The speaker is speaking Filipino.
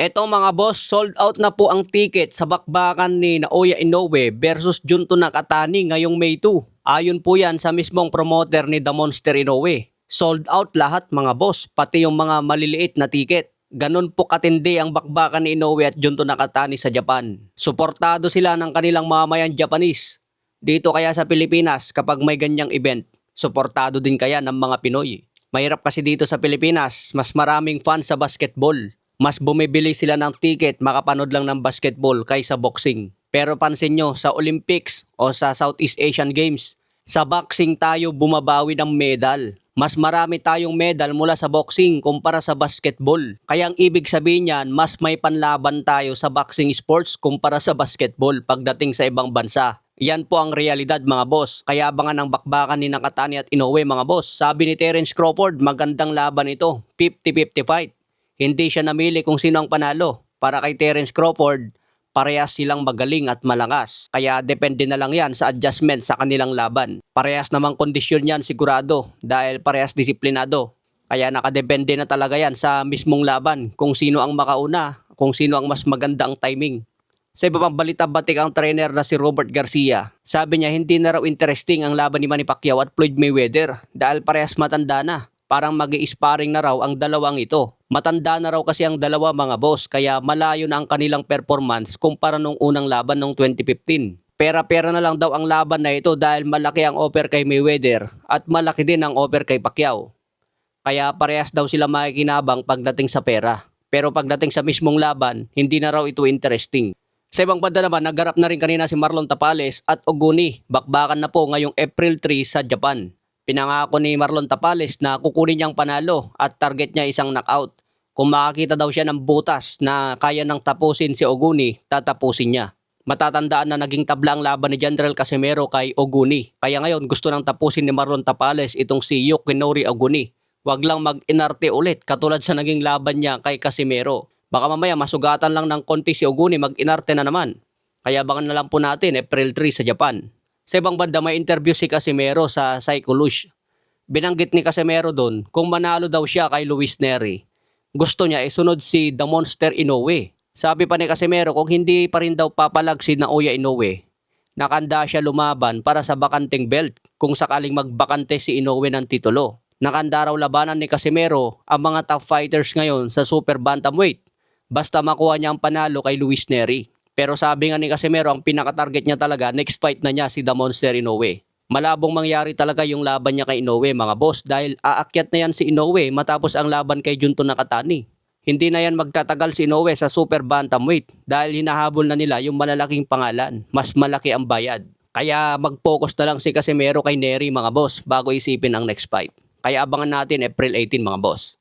Eto mga boss, sold out na po ang ticket sa bakbakan ni Naoya Inoue versus Junto Nakatani ngayong May 2. Ayon po yan sa mismong promoter ni The Monster Inoue. Sold out lahat mga boss, pati yung mga maliliit na ticket. Ganon po katindi ang bakbakan ni Inoue at Junto Nakatani sa Japan. Suportado sila ng kanilang mamamayang Japanese. Dito kaya sa Pilipinas kapag may ganyang event, suportado din kaya ng mga Pinoy. Mahirap kasi dito sa Pilipinas, mas maraming fans sa basketball. Mas bumibili sila ng ticket makapanood lang ng basketball kaysa boxing. Pero pansin nyo, sa Olympics o sa Southeast Asian Games, sa boxing tayo bumabawi ng medal. Mas marami tayong medal mula sa boxing kumpara sa basketball. Kaya ang ibig sabihin niyan, mas may panlaban tayo sa boxing sports kumpara sa basketball pagdating sa ibang bansa. Yan po ang realidad mga boss. Kaya abangan ang bakbakan ni Nakatani at Inoue mga boss. Sabi ni Terence Crawford, magandang laban ito. 50-50 fight. Hindi siya namili kung sino ang panalo. Para kay Terence Crawford, parehas silang magaling at malakas. Kaya depende na lang yan sa adjustment sa kanilang laban. Parehas namang kondisyon yan sigurado dahil parehas disiplinado. Kaya nakadepende na talaga yan sa mismong laban kung sino ang makauna, kung sino ang mas maganda ang timing. Sa iba pang balita, batik ang trainer na si Robert Garcia. Sabi niya hindi na raw interesting ang laban ni Manny Pacquiao at Floyd Mayweather dahil parehas matanda na. Parang mag-i-sparring na raw ang dalawang ito. Matanda na raw kasi ang dalawa mga boss kaya malayo na ang kanilang performance kumpara nung unang laban noong 2015. Pera-pera na lang daw ang laban na ito dahil malaki ang offer kay Mayweather at malaki din ang offer kay Pacquiao. Kaya parehas daw sila makikinabang pagdating sa pera. Pero pagdating sa mismong laban, hindi na raw ito interesting. Sa ibang banda naman, nagharap na rin kanina si Marlon Tapales at Oguni. Bakbakan na po ngayong April 3 sa Japan. Pinangako ni Marlon Tapales na kukunin niyang panalo at target niya isang knockout. Kung makakita daw siya ng butas na kaya nang tapusin si Oguni, tatapusin niya. Matatandaan na naging tabla ang laban ni General Casimero kay Oguni. Kaya ngayon gusto nang tapusin ni Marlon Tapales itong si Yukinori Oguni. Wag lang mag-inarte ulit katulad sa naging laban niya kay Casimero. Baka mamaya masugatan lang ng konti si Oguni, mag-inarte na naman. Kaya abangan na lang po natin April 3 sa Japan. Sa ibang banda may interview si Casimero sa Psycholush. Binanggit ni Casimero doon kung manalo daw siya kay Luis Nery. Gusto niya isunod si The Monster Inoue. Sabi pa ni Casimero kung hindi pa rin daw papalag si Naoya Inoue, nakanda siya lumaban para sa bakanting belt kung sakaling magbakante si Inoue ng titulo. Nakanda raw labanan ni Casimero ang mga top fighters ngayon sa super bantamweight basta makuha niya ang panalo kay Luis Nery. Pero sabi nga ni Casimero, ang pinaka-target niya talaga, next fight na niya si The Monster Inoue. Malabong mangyari talaga yung laban niya kay Inoue mga boss dahil aakyat na yan si Inoue matapos ang laban kay Junto Nakatani. Hindi na yan magtatagal si Inoue sa super bantamweight dahil hinahabol na nila yung malalaking pangalan. Mas malaki ang bayad. Kaya mag-focus na lang si Casimero kay Nery mga boss bago isipin ang next fight. Kaya abangan natin April 18 mga boss.